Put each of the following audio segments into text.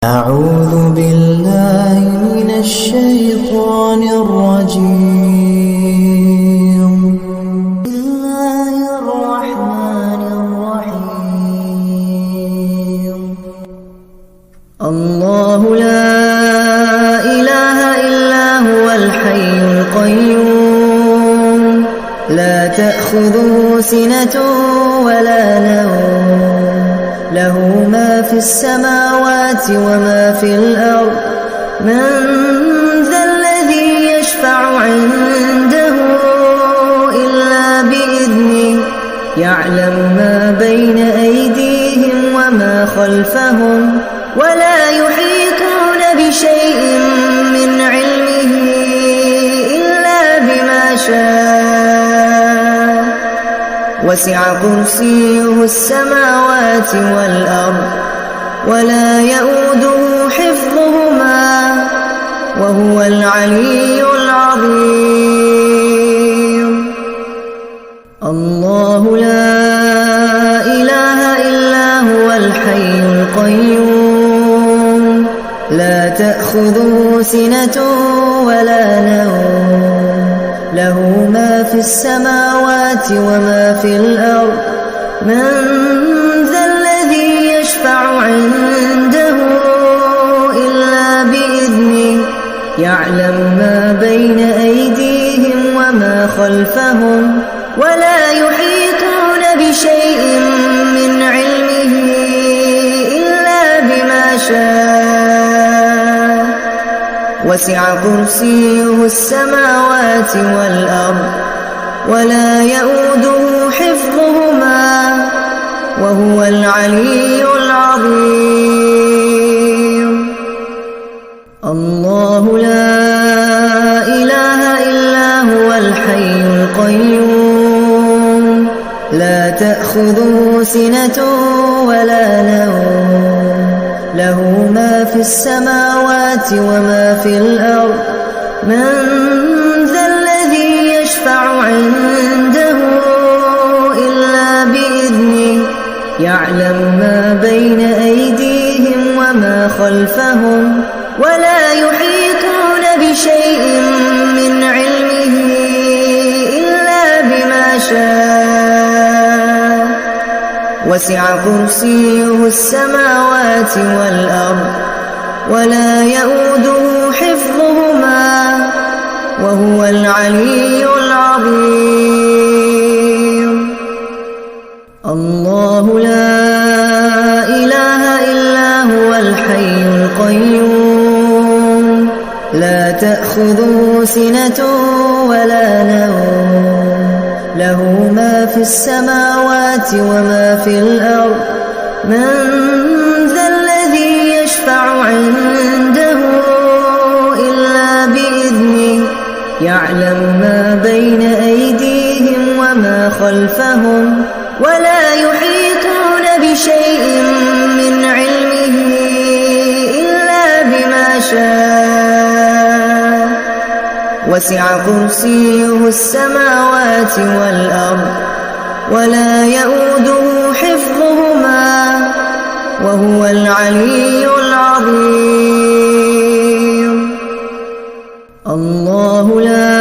أعوذ بالله من الشيطان الرجيم. بسم الله الرحمن الرحيم. الله لا إله إلا هو الحي القيوم لا تأخذه سنة ولا نوم له ما في السماوات وما في الأرض من ذا الذي يشفع عنده إلا بإذنه يعلم ما بين أيديهم وما خلفهم ولا يحيطون بشيء من علمه إلا بما شاء وسع كرسيه السماوات والأرض ولا يؤوده حفظهما وهو العلي العظيم. الله لا إله إلا هو الحي القيوم لا تأخذه سنة ولا نوم له ما في السماوات وما في الأرض من ذا الذي يشفع عنده إلا بإذنه يعلم ما بين أيديهم وما خلفهم ولا يحيطون بشيء من علمه إلا بما شاء وسع كرسيه السماوات والأرض ولا يؤوده حفظهما وهو العلي العظيم. الله لا إله إلا هو الحي القيوم لا تأخذه سنة ولا نوم له ما في السماوات وما في الأرض من ذا الذي يشفع عنده إلا بإذنه يعلم ما بين أيديهم وما خلفهم ولا يحيطون بشيء من علمه إلا بما شاء وسع كرسيه السماوات والأرض ولا يؤوده حفظهما وهو العلي العظيم. الله لا إله إلا هو الحي القيوم لا تأخذه سنة ولا نوم له ما في السماوات وما في الأرض من ذا الذي يشفع عنده إلا بإذنه يعلم ما بين أيديهم وما خلفهم ولا يحيطون بشيء من علمه إلا بما شاء وسع كرسيه السماوات والأرض ولا يؤوده حفظهما وهو العلي العظيم. الله لا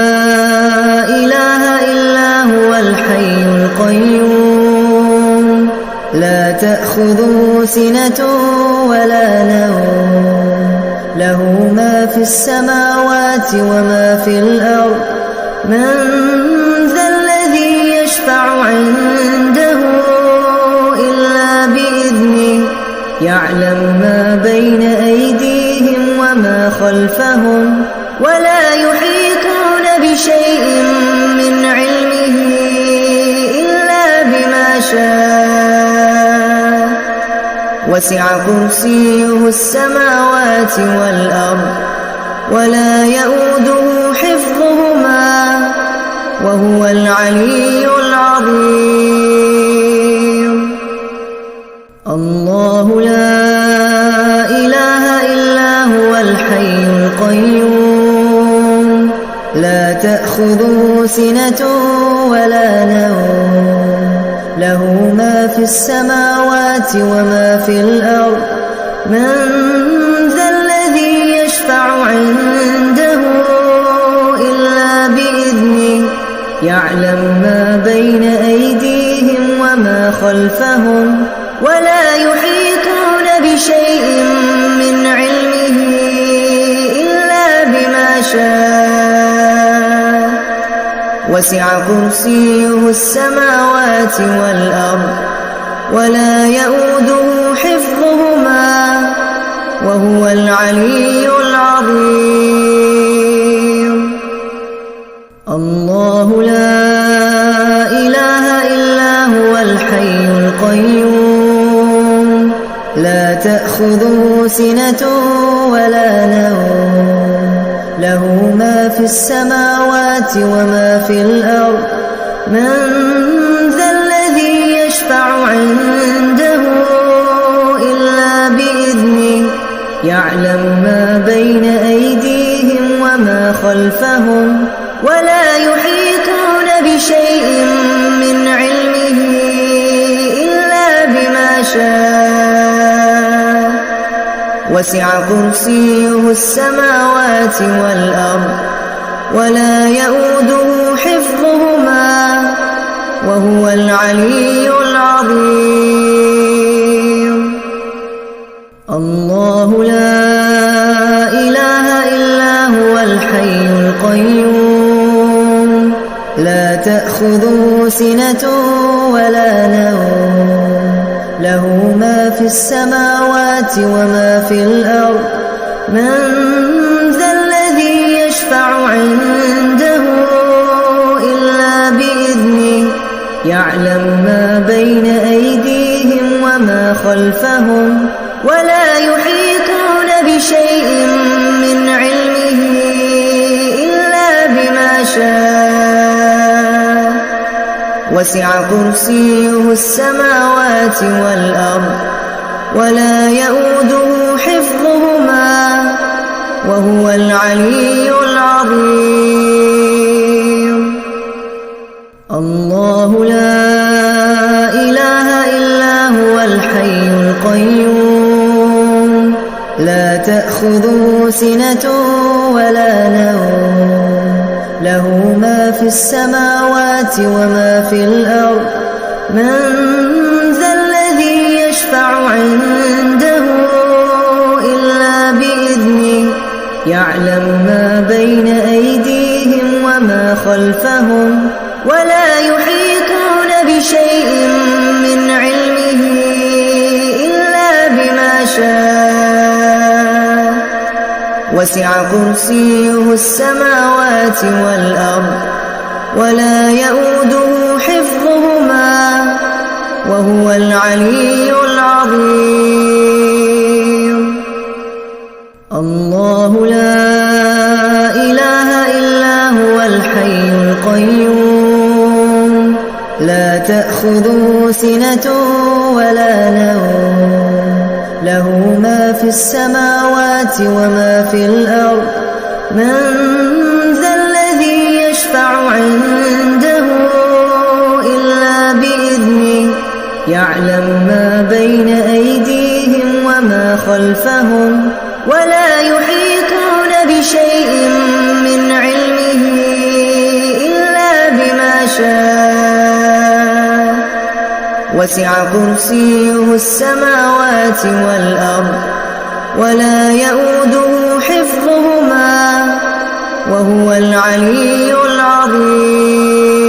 إله إلا هو الحي القيوم لا تأخذه سنة ولا نوم له ما في السماوات وما في الأرض من ذا الذي يشفع عنده إلا بإذنه يعلم ما بين أيديهم وما خلفهم ولا يحيطون بشيء من علمه إلا بما شاء وسع كرسيه السماوات والأرض ولا يؤوده حفظهما وهو العلي العظيم. الله لا إله إلا هو الحي القيوم لا تأخذه سنة ولا نوم له ما في السماوات وما في الأرض من يعلم ما بين أيديهم وما خلفهم ولا يحيطون بشيء من علمه إلا بما شاء وسع كرسيه السماوات والأرض ولا يؤوده حفظهما وهو العلي العظيم. الله لا إله إلا هو الحي القيوم لا تأخذه سنة ولا نوم له ما في السماوات وما في الأرض من ذا الذي يشفع عنده إلا بإذنه يعلم ما بين أيديهم وما خلفهم ولا يحيطون بشيء من علمه إلا بما شاء وسع كرسيه السماوات والأرض ولا يؤوده حفظهما وهو العلي العظيم. الله لا إله إلا هو الحي القيوم لا تأخذه سنة ولا نوم له ما في السماوات وما في الأرض من ذا الذي يشفع عنده إلا بإذنه يعلم ما بين أيديهم وما خلفهم ولا يحيطون بشيء من علمه إلا بما شاء وسع كرسيه السماوات والأرض ولا يؤوده حفظهما وهو العلي العظيم. الله لا إله إلا هو الحي القيوم لا تأخذه سنة ولا نوم له ما في السماوات وما في الأرض من ذا الذي يشفع عنده إلا بإذنه يعلم ما بين أيديهم وما خلفهم ولا يحيطون بشيء من علمه إلا بما شاء وسع كرسيه السماوات والأرض ولا يؤوده حفظهما وهو العلي العظيم. الله لا إله إلا هو الحي القيوم لا تأخذه سنة ولا نوم له ما في السماوات وما في الأرض من ذا الذي يشفع عنده إلا بإذنه يعلم ما بين أيديهم وما خلفهم ولا يحيطون بشيء من علمه إلا بما شاء وسع كرسيه السماوات والأرض ولا يؤوده حفظهما وهو العلي العظيم.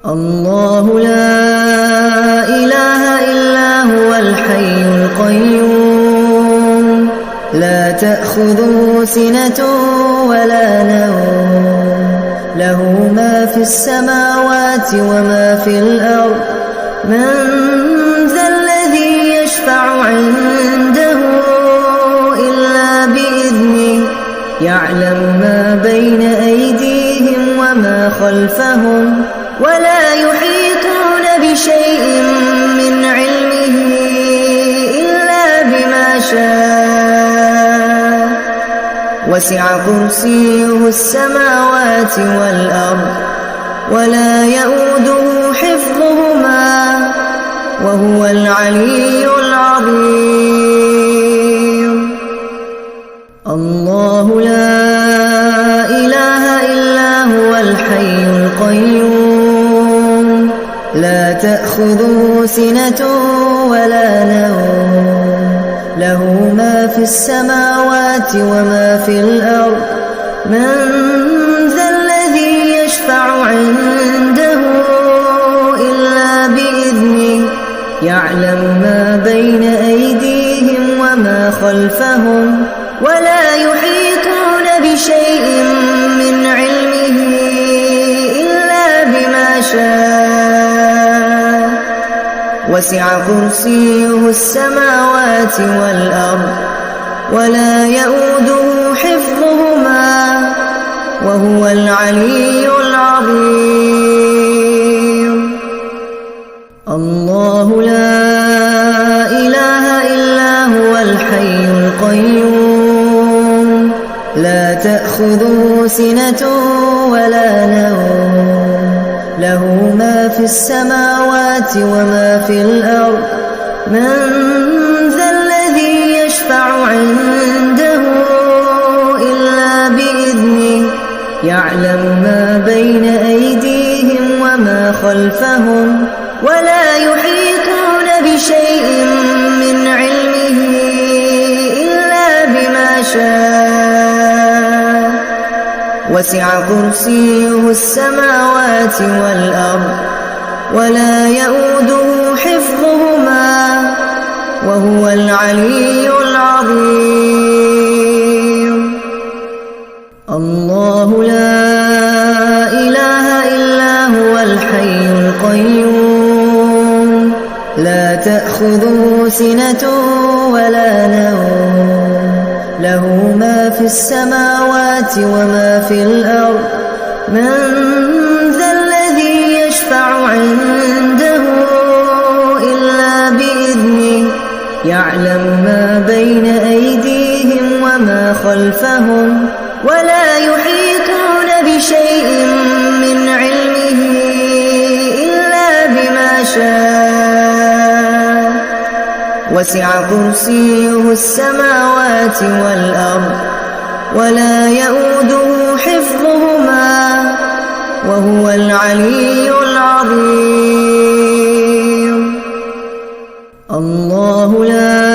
الله لا إله إلا هو الحي القيوم لا تأخذه سنة ولا نوم له ما في السماوات وما في الأرض من ذا الذي يشفع عنده إلا بإذنه يعلم ما بين أيديهم وما خلفهم ولا يحيطون بشيء من علمه إلا بما شاء وسع كرسيه السماوات والأرض ولا يؤوده حفظهما وهو العلي العظيم. الله لا إله إلا هو تأخذه سنة ولا نوم له ما في السماوات وما في الأرض من ذا الذي يشفع عنده إلا بإذنه يعلم ما بين أيديهم وما خلفهم ولا يحيطون بشيء من علمه إلا بما شاء وسع كرسيه السماوات والأرض ولا يؤوده حفظهما وهو العلي العظيم. الله لا إله إلا هو الحي القيوم لا تأخذه سنة ولا نوم له ما في السماوات وما في الأرض من ذا الذي يشفع عنده إلا بإذنه يعلم ما بين أيديهم وما خلفهم ولا يحيطون بشيء من علمه إلا بما شاء وسع كرسيه السماوات والأرض ولا يؤوده حفظهما وهو العلي العظيم. الله لا إله إلا هو الحي القيوم لا تأخذه سنة ولا نوم له ما في السماوات وما في الأرض من ذا الذي يشفع عنده إلا بإذنه يعلم ما بين أيديهم وما خلفهم ولا يحيطون بشيء من علمه إلا بما شاء وسع كرسيه السماوات والأرض ولا يؤوده حفظهما وهو العلي العظيم. الله لا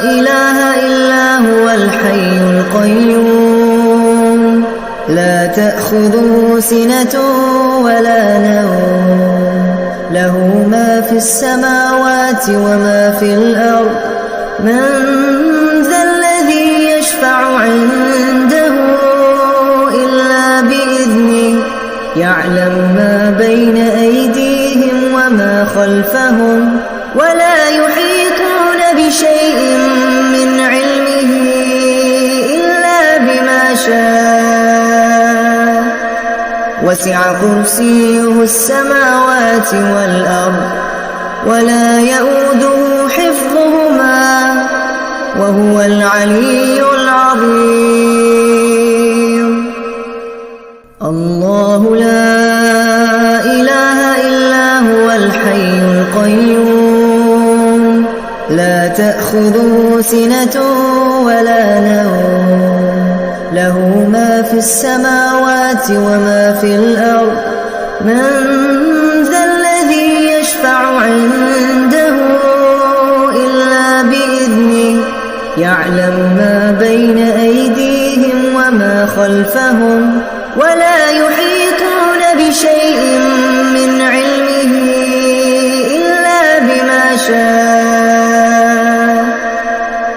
إله إلا هو الحي القيوم لا تأخذه سنة ولا نوم له ما في السماوات وما في الأرض من ذا الذي يشفع عنده إلا بإذنه يعلم ما بين أيديهم وما خلفهم ولا يحيطون بشيء من علمه إلا بما شاء وسع كرسيه السماوات والأرض ولا يؤوده حفظهما وهو العلي العظيم. الله لا إله إلا هو الحي القيوم لا تأخذه سنة ولا نوم له ما في السماوات وما في الأرض من ذا الذي يشفع عنده إلا بإذنه يعلم ما بين أيديهم وما خلفهم ولا يحيطون بشيء من علمه إلا بما شاء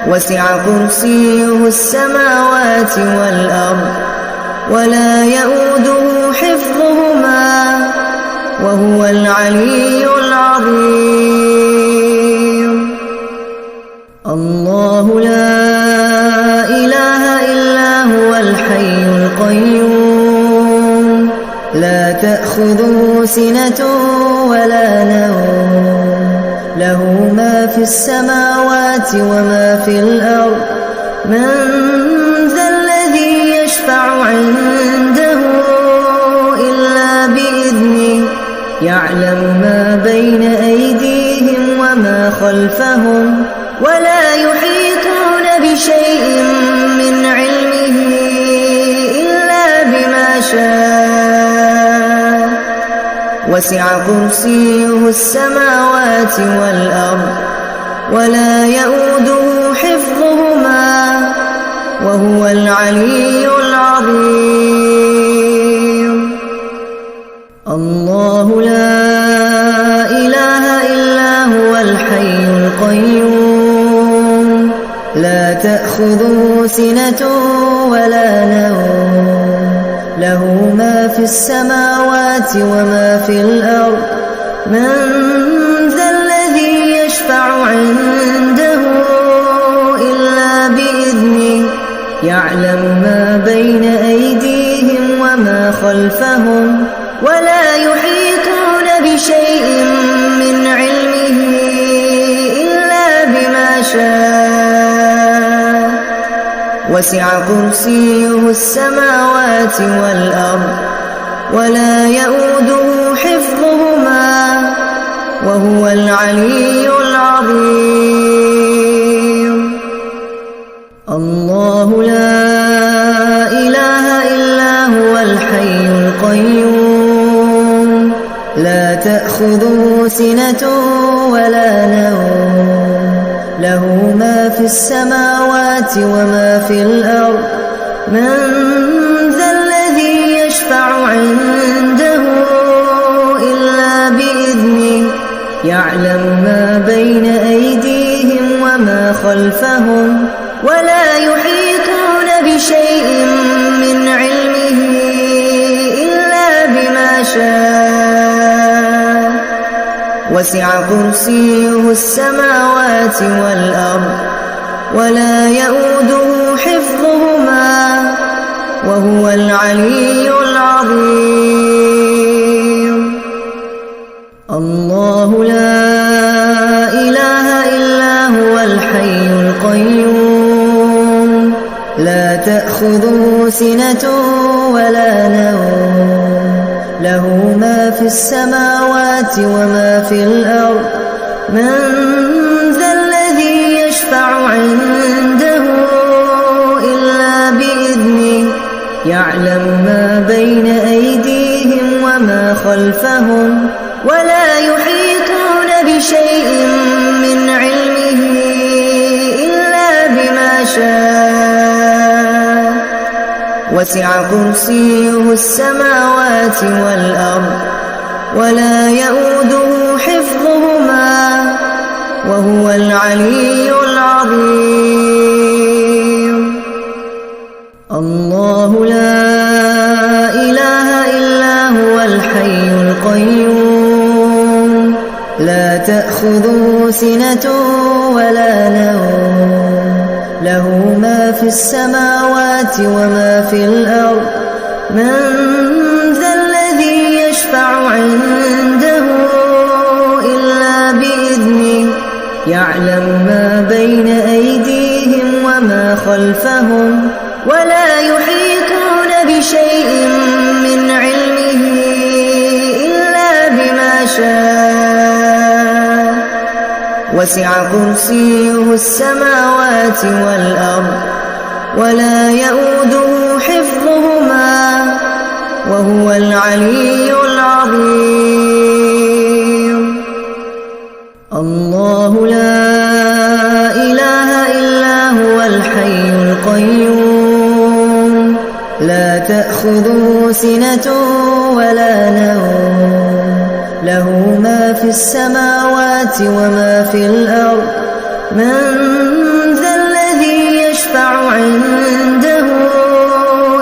وسع كرسيه السماوات والأرض ولا يؤوده حفظهما وهو العلي العظيم. الله لا إله إلا هو الحي القيوم لا تأخذه سنة ولا نوم له ما في السماوات وما في الأرض من ذا الذي يشفع عنده إلا بإذنه يعلم ما بين أيديهم وما خلفهم ولا يحيطون بشيء من علمه إلا بما شاء وسع كرسيه السماوات والأرض ولا يؤوده حفظهما وهو العلي العظيم. الله لا إله إلا هو الحي القيوم لا تأخذه سنة ولا نوم له ما في السماوات وما في الأرض من ذا الذي يشفع عنده إلا بإذنه يعلم ما بين أيديهم وما خلفهم ولا يحيطون بشيء من علمه إلا بما شاء وسع كرسيه السماوات والأرض ولا يؤوده حفظهما وهو العلي العظيم. الله لا إله إلا هو الحي القيوم لا تأخذه سنة ولا نوم له ما في السماوات وما في الأرض من ذا الذي يشفع عنده إلا بإذنه يعلم ما بين أيديهم وما خلفهم ولا يحيطون بشيء من علمه إلا بما شاء وسع كرسيه السماوات والأرض ولا يؤوده حفظهما وهو العلي العظيم. الله لا إله إلا هو الحي القيوم لا تأخذه سنة ولا نوم له ما في السماوات وما في الأرض من ذا الذي يشفع عنده إلا بإذنه يعلم ما بين أيديهم وما خلفهم ولا يحيطون بشيء من علمه إلا بما شاء وسع كرسيه السماوات والأرض ولا يؤوده حفظهما وهو العلي العظيم. الله لا إله إلا هو الحي القيوم لا تأخذه سنة ولا نوم له ما في السماوات وما في الأرض من ذا الذي يشفع عنده إلا بإذنه يعلم ما بين أيديهم وما خلفهم ولا يحيطون بشيء من علمه إلا بما شاء وسع كرسيه السماوات والأرض ولا يؤوده حفظهما وهو العلي العظيم. الله لا إله إلا هو الحي القيوم لا تأخذه سنة ولا نوم له ما في السماوات وما في الأرض من ذا الذي يشفع عنده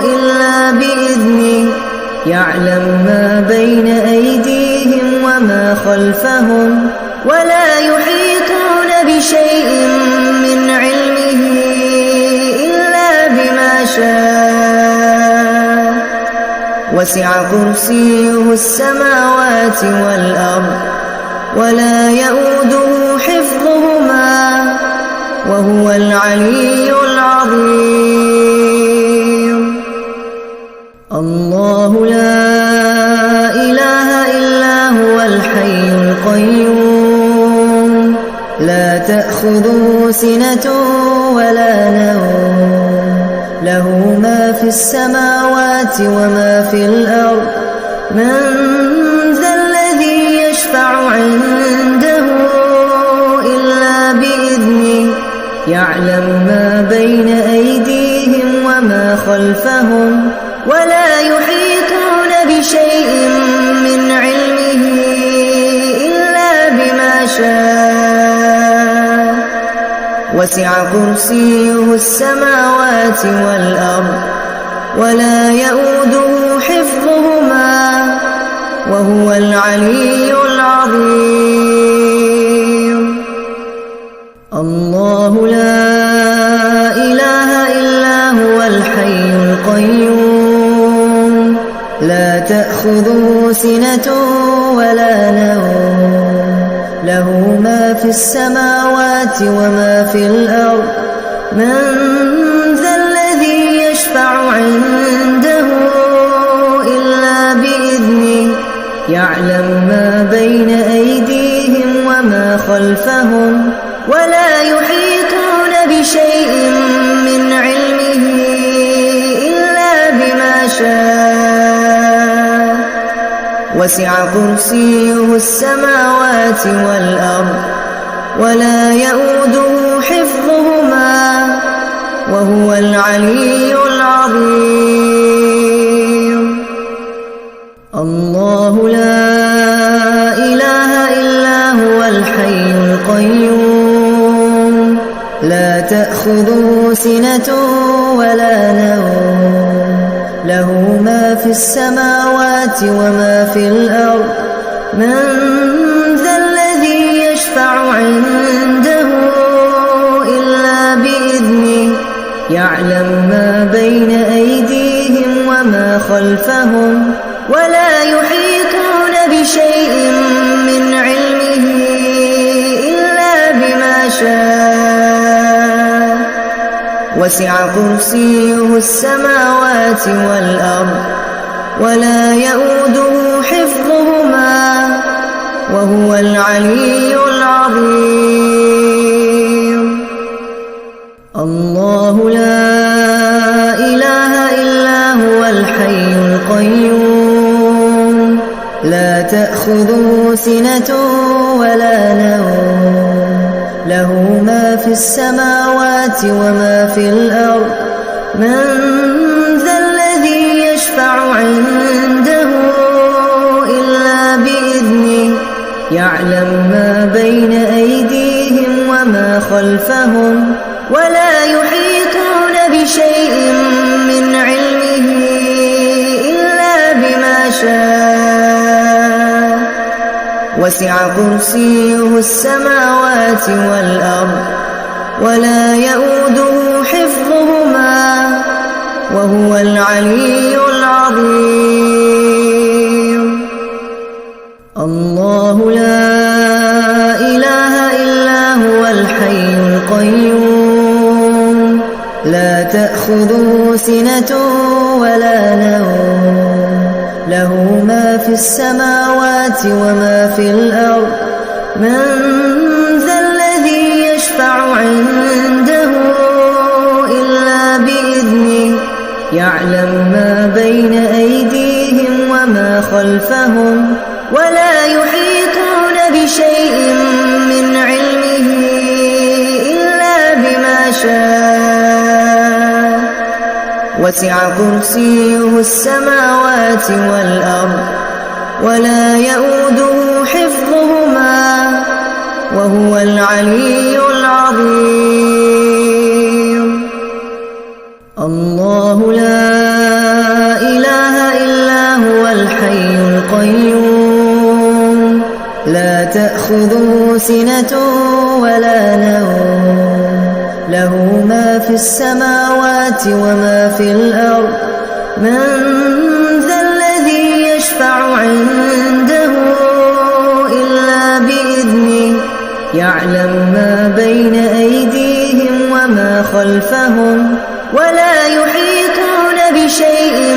إلا بإذنه يعلم ما بين أيديهم وما خلفهم ولا يحيطون بشيء من علمه إلا بما شاء وسع كرسيه السماوات والأرض ولا يؤوده حفظهما وهو العلي العظيم. الله لا إله إلا هو الحي القيوم لا تأخذه سنة ولا نوم له ما في السماوات وما في الأرض من ذا الذي يعلم ما بين أيديهم وما خلفهم ولا يحيطون بشيء من علمه إلا بما شاء وسع كرسيه السماوات والأرض ولا يؤوده حفظهما وهو العلي العظيم. الله لا إله إلا هو الحي القيوم لا تأخذه سنة ولا نوم له ما في السماوات وما في الأرض من ذا الذي يشفع عنده إلا بإذنه يعلم ما بين أيديهم وما خلفهم ولا يحيطون بشيء من علمه إلا بما شاء وسع كرسيه السماوات والأرض ولا يؤوده حفظهما وهو العلي العظيم. الله لا إله إلا هو الحي القيوم لا تأخذه سنة ولا نوم له ما في السماوات وما في الأرض من ذا الذي يشفع عنده إلا بإذنه يعلم ما بين أيديهم وما خلفهم ولا يحيطون بشيء من علمه إلا بما شاء وسع كرسيه السماوات والأرض ولا يؤوده حفظهما وهو العلي العظيم. الله لا إله إلا هو الحي القيوم لا تأخذه سنة ولا نوم له ما في السماوات وما في الأرض من ذا الذي يشفع عنده إلا بإذنه يعلم ما بين أيديهم وما خلفهم ولا يحيطون بشيء من علمه إلا بما شاء وسع كرسيه السماوات والأرض ولا يؤوده حفظهما وهو العلي العظيم. الله لا إله إلا هو الحي القيوم لا تأخذه سنة ولا نوم له ما في السماوات وما في الأرض من ذا الذي يشفع عنده إلا بإذنه يعلم ما بين أيديهم وما خلفهم ولا يحيطون بشيء من علمه إلا بما شاء وسع كرسيه السماوات والأرض ولا يؤوده حفظهما وهو العلي العظيم. الله لا إله إلا هو الحي القيوم لا تأخذه سنة ولا نوم له ما في السماوات وما في الأرض من ذا الذي يشفع عنده إلا بإذنه يعلم ما بين أيديهم وما خلفهم ولا يحيطون بشيء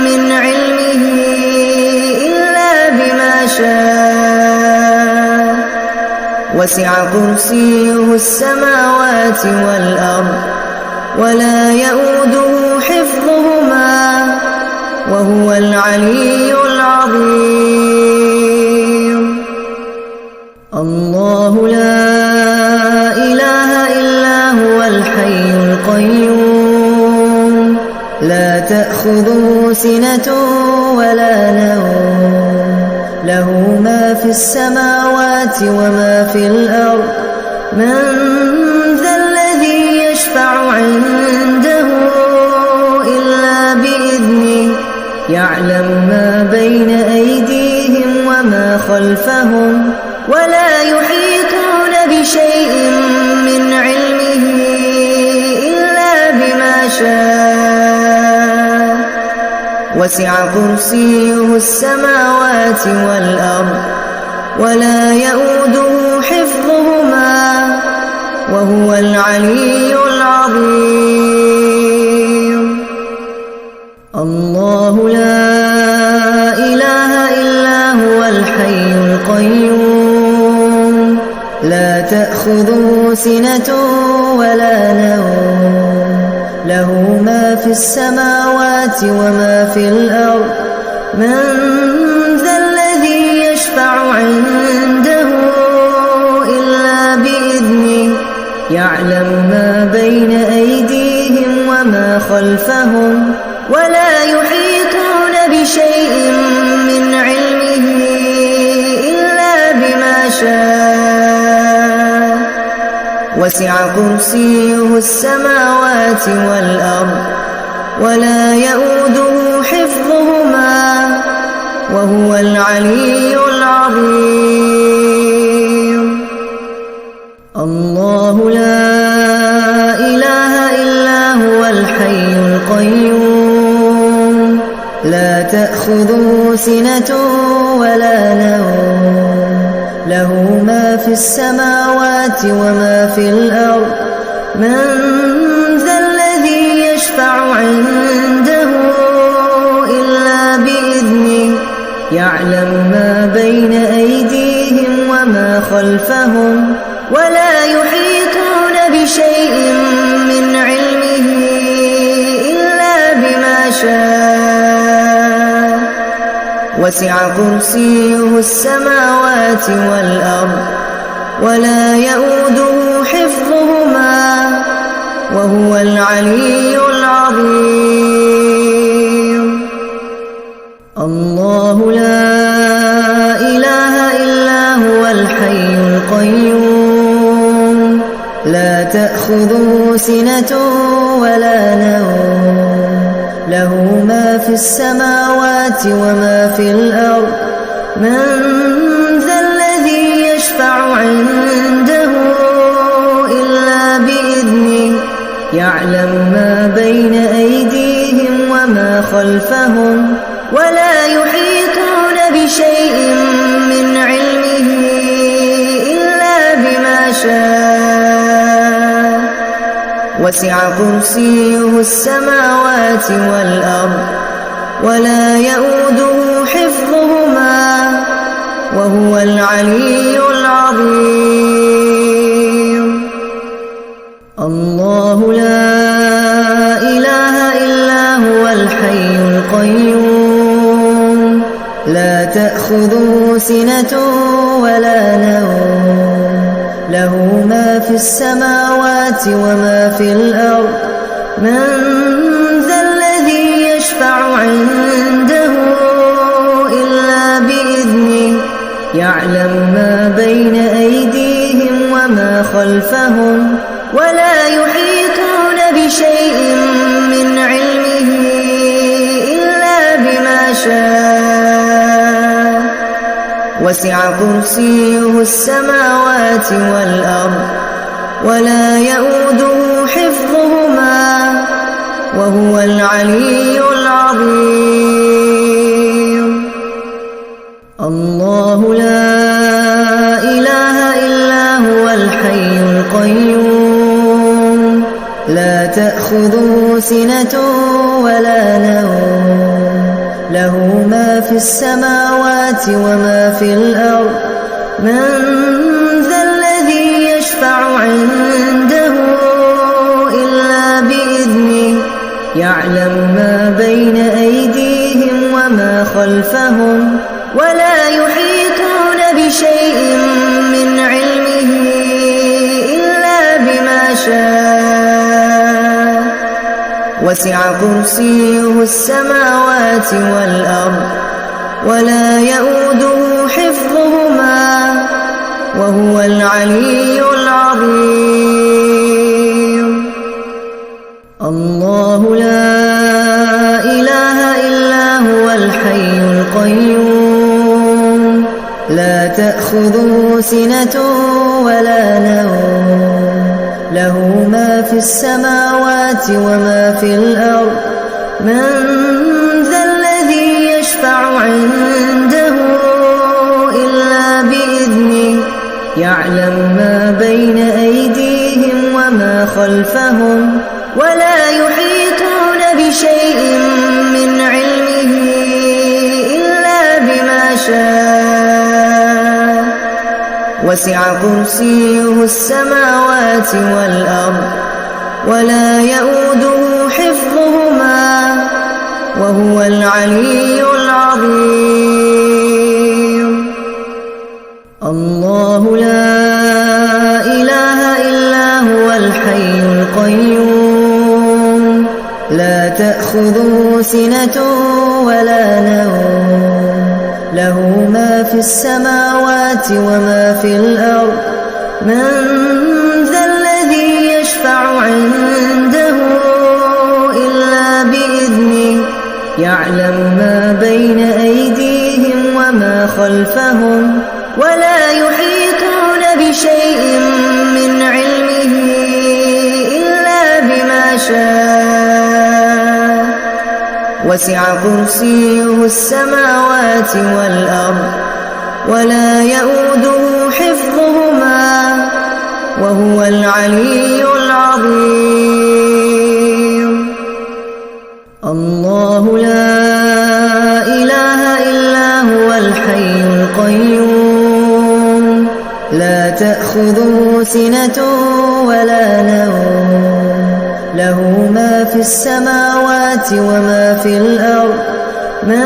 من علمه إلا بما شاء وسع كرسيه السماوات والأرض ولا يؤوده حفظهما وهو العلي العظيم. الله لا إله إلا هو الحي القيوم لا تأخذه سنة ولا نوم له ما في السماوات وما في الأرض من ذا الذي يشفع عنده إلا بإذنه يعلم ما بين أيديهم وما خلفهم ولا يحيطون بشيء من علمه إلا بما شاء وسع كرسيه السماوات والأرض ولا يؤوده حفظهما وهو العلي العظيم الله لا إله إلا هو الحي القيوم لا تأخذه سنة ولا نوم له ما في السماوات وما في الأرض من ذا الذي يشفع عنده إلا بإذنه يعلم ما بين أيديهم وما خلفهم ولا يحيطون بشيء من علمه إلا بما شاء وسع كرسيه السماوات والأرض ولا يؤوده حفظهما وهو العلي العظيم الله لا إله إلا هو الحي القيوم لا تأخذه سنة ولا نوم له ما في السماوات وما في الأرض من ذا الذي يشفع عنده إلا بإذنه يعلم ما بين أيديهم وما خلفهم ولا يحيطون بشيء من علمه إلا بما شاء وسع كرسيه السماوات والأرض ولا يؤوده حفظهما وهو العلي العظيم الله لا إله إلا هو الحي القيوم لا تأخذه سنة ولا نوم له ما في السماوات وما في الأرض من ذا الذي يشفع عنده إلا بإذنه يعلم ما بين أيديهم وما خلفهم ولا يحيطون بشيء من علمه إلا بما شاء وسع كرسيه السماوات والأرض ولا يؤوده حفظهما وهو العلي العظيم الله لا إله إلا هو الحي القيوم لا تأخذه سنة ولا نوم له ما في السماوات وما في الأرض من ذا الذي يشفع عنده إلا بإذنه يعلم ما بين أيديهم وما خلفهم ولا يحيطون بشيء من علمه إلا بما شاء وسع كرسيه السماوات والأرض ولا يؤوده حفظهما وهو العلي العظيم الله لا إله إلا هو الحي القيوم لا تأخذه سنة ولا نوم له ما في السماوات وما في الأرض من ذا الذي يشفع عنده إلا بإذنه يعلم ما بين أيديهم وما خلفهم ولا يحيطون بشيء من علمه إلا بما شاء وسع كرسيه السماوات والأرض ولا يئوده حفظهما وهو العلي العظيم. الله لا إله إلا هو الحي القيوم لا تأخذه سنة ولا نوم له ما في السماوات وما في الأرض من ذا الذي يشفع عنده إلا بإذنه يعلم ما بين أيديهم وما خلفهم ولا يحيطون بشيء من علمه إلا بما شاء وسع كرسيه السماوات والأرض ولا يئوده حفظهما وهو العلي العظيم. الله لا إله إلا هو الحي القيوم لا تأخذه سنة ولا نوم له ما في السماوات وما في الأرض من ذا الذي يشفع عنده إلا بإذنه يعلم ما بين أيديهم وما خلفهم ولا يحيطون بشيء من علمه إلا بما شاء وسع كرسيه السماوات والأرض ولا يئوده حفظهما وهو العلي العظيم. الله لا إله إلا هو الحي القيوم لا تأخذه سنة ولا نوم له ما في السماوات وما في الأرض من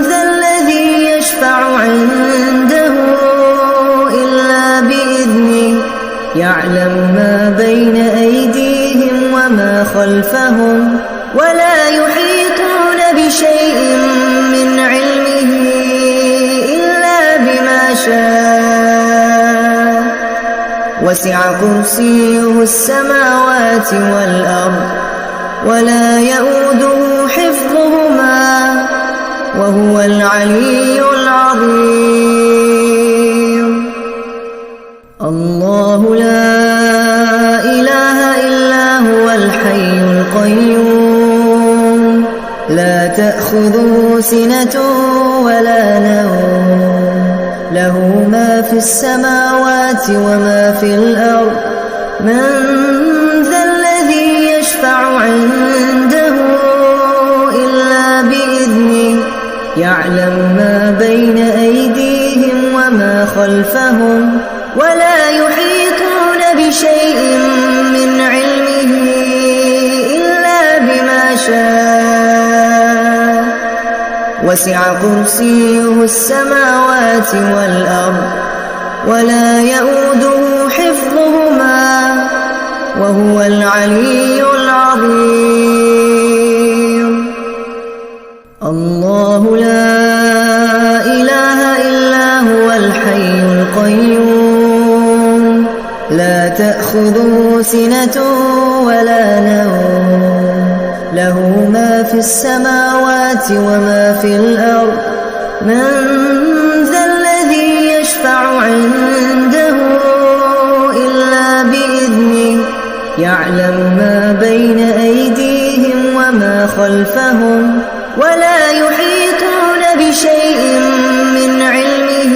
ذا الذي يشفع عنده إلا بإذنه يعلم ما بين أيديهم وما خلفهم ولا يحيطون بشيء من علمه إلا بما شاء وسع كرسيه السماوات والأرض ولا يئوده حفظهما وهو العلي العظيم. الله لا إله إلا هو الحي القيوم لا تأخذه سنة ولا نوم له ما في السماوات وما في الأرض من ذا الذي يشفع عنده إلا بإذنه يعلم ما بين أيديهم وما خلفهم ولا يحيطون بشيء من علمه إلا بما شاء وسع كرسيه السماوات والأرض ولا يئوده حفظهما وهو العلي العظيم. الله لا إله إلا هو الحي القيوم لا تأخذه سنة ولا نوم له ما في السماوات وما في الأرض من ذا الذي يشفع عنده إلا بإذنه يعلم ما بين أيديهم وما خلفهم ولا يحيطون بشيء من علمه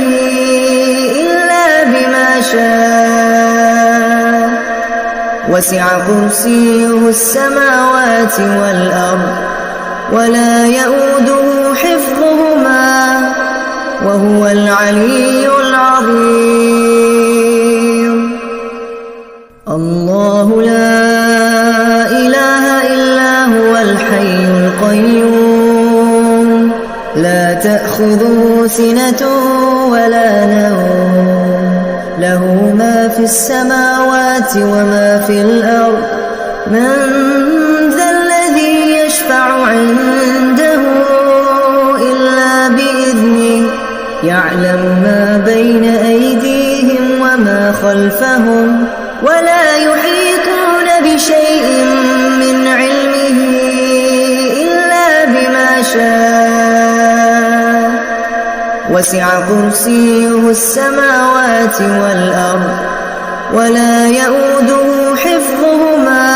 إلا بما شاء وسع كرسيه السماوات والأرض ولا يئوده حفظهما وهو العلي العظيم. الله لا إله إلا هو الحي القيوم لا تأخذه سنة ولا نوم له ما في السماوات وما في الأرض من ذا عنده إلا بإذنه يعلم ما بين أيديهم وما خلفهم ولا يحيطون بشيء من علمه إلا بما شاء وسع كرسيه السماوات والأرض ولا يؤوده حفظهما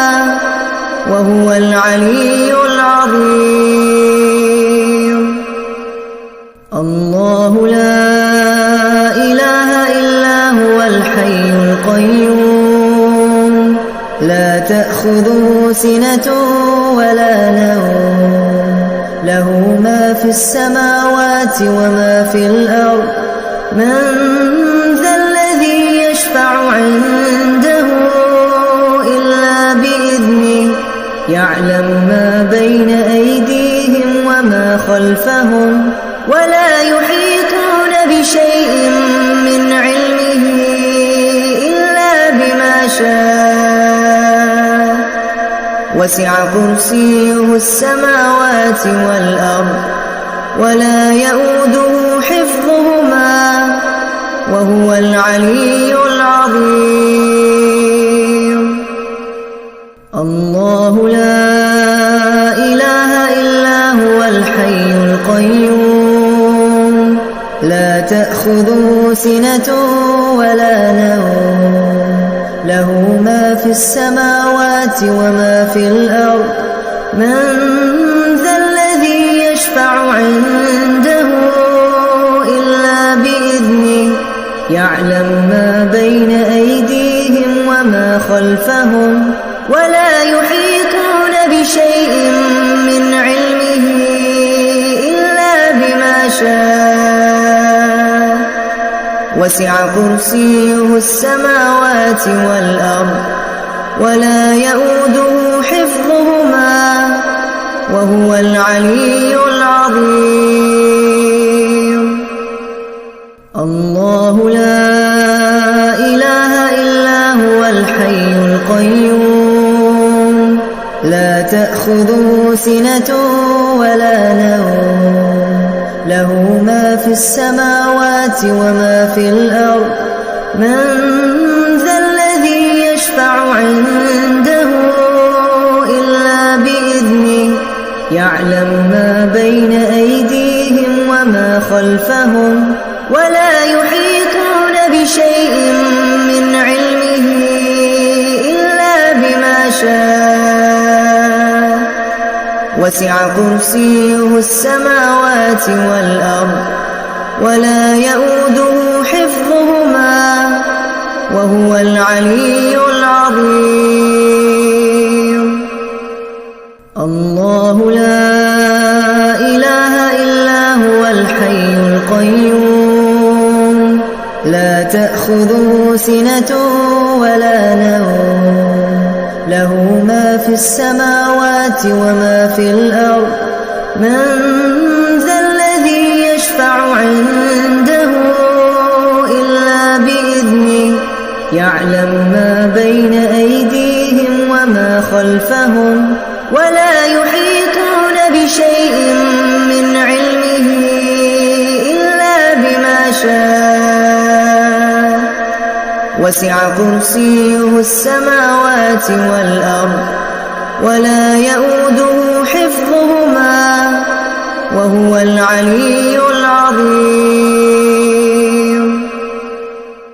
وهو العلي العظيم. الله لا إله إلا هو الحي القيوم لا تأخذه سنة ولا نوم له ما في السماوات وما في الأرض من ذا الذي يشفع عنده إلا بإذنه يعلم ما بين أيديهم وما خلفهم ولا يحيطون بشيء من علمه إلا بما شاء وسع كرسيه السماوات والأرض ولا يؤوده حفظهما وهو العلي العظيم. الله لا إله إلا هو الحي القيوم لا تأخذه سنة ولا نوم له ما في السماوات وما في الأرض من ذا الذي يشفع عنده إلا بإذنه يعلم ما بين أيديهم وما خلفهم ولا يحيطون بشيء من علمه إلا بما شاء وسع كرسيه السماوات والأرض ولا يؤوده حفظهما وهو العلي العظيم. الله لا إله إلا هو الحي القيوم لا تأخذه سنة ولا نوم له ما في السماوات وما في الأرض من ذا الذي يشفع عنده إلا بإذنه يعلم ما بين أيديهم وما خلفهم ولا يحيطون بشيء من علمه إلا بما شاء وسع كرسيه السماوات والأرض ولا يؤوده حفظهما وهو العلي العظيم. الله لا إله إلا هو الحي القيوم لا تأخذه سنة ولا نوم له ما في السماوات وما في الأرض من ذا الذي يشفع عنده إلا بإذنه يعلم ما بين أيديهم وما خلفهم ولا يحيطون بشيء من علمه إلا بما شاء وسع كرسيه السماوات والأرض ولا يؤوده حفظهما وهو العلي